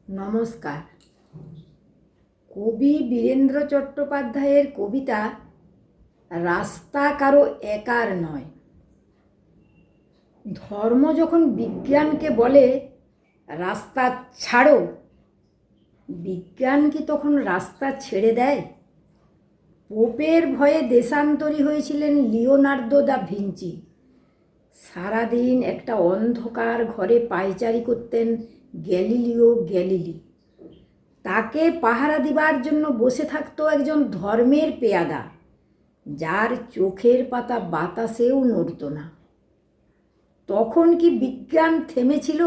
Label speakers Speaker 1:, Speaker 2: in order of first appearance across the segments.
Speaker 1: নমস্কার। কবি বীরেন্দ্র চট্টোপাধ্যায়ের কবিতা রাস্তা কারো একার নয়। ধর্ম যখন বিজ্ঞানকে বলে রাস্তা ছাড়ো, বিজ্ঞান কি তখন রাস্তা ছেড়ে দেয়? পোপের ভয়ে দেশান্তরী হয়েছিলেন লিওনার্দো দা ভিঞ্চি। সারাদিন একটা অন্ধকার ঘরে পায়চারি করতেন গ্যালিলিও গ্যালিলি। তাকে পাহারা দিবার জন্য বসে থাকতো একজন ধর্মের পেয়াদা, যার চোখের পাতা বাতাসেও নড়ত না। তখন কি বিজ্ঞান থেমেছিল?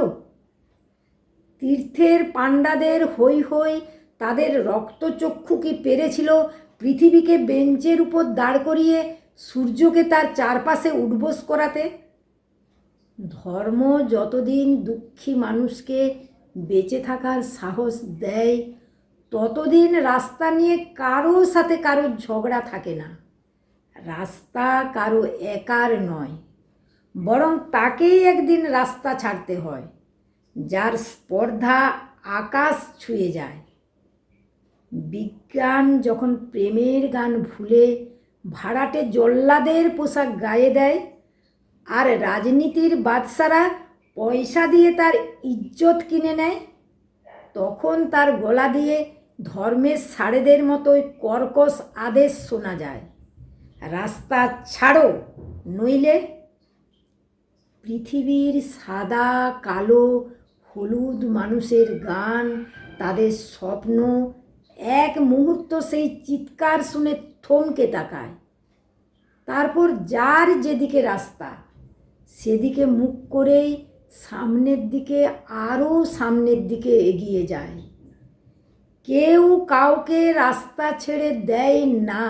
Speaker 1: তীর্থের পাণ্ডাদের হৈ হৈ, তাদের রক্তচক্ষু কি পেরেছিল পৃথিবীকে বেঞ্চের উপর দাঁড় করিয়ে সূর্যকে তার চারপাশে উঠবোস করাতে? ধর্ম যতদিন দুঃখী মানুষকে বেঁচে থাকার সাহস দেয়, ততদিন রাস্তা নিয়ে কারোর সাথে কারোর ঝগড়া থাকে না। রাস্তা কারো একার নয়, বরং তাকেই একদিন রাস্তা ছাড়তে হয়, যার স্পর্ধা আকাশ ছুঁয়ে যায়। বিজ্ঞান যখন প্রেমের গান ভুলে ভাড়াটে জল্লাদের পোশাক গায়ে দেয়, আর রাজনীতির বাদশারা পয়সা দিয়ে তার ইজ্জত কিনে নেয়, তখন তার গলা দিয়ে ধর্মের ষাঁড়েদের মতোই কর্কশ আদেশ শোনা যায়, রাস্তা ছাড়ো, নইলে। পৃথিবীর সাদা কালো হলুদ মানুষের গান, তাদের স্বপ্ন এক মুহূর্ত সেই চিৎকার শুনে থমকে তাকায়। তারপর যার যেদিকে রাস্তা, সেদিকে মুখ করেই সামনের দিকে, আরও সামনের দিকে এগিয়ে যায়। কেউ কাউকে রাস্তা ছেড়ে দেয় না।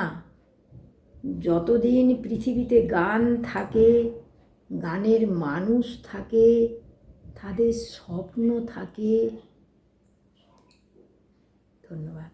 Speaker 1: যতদিন পৃথিবীতে গান থাকে, গানের মানুষ থাকে, তাদের স্বপ্ন থাকে। ধন্যবাদ।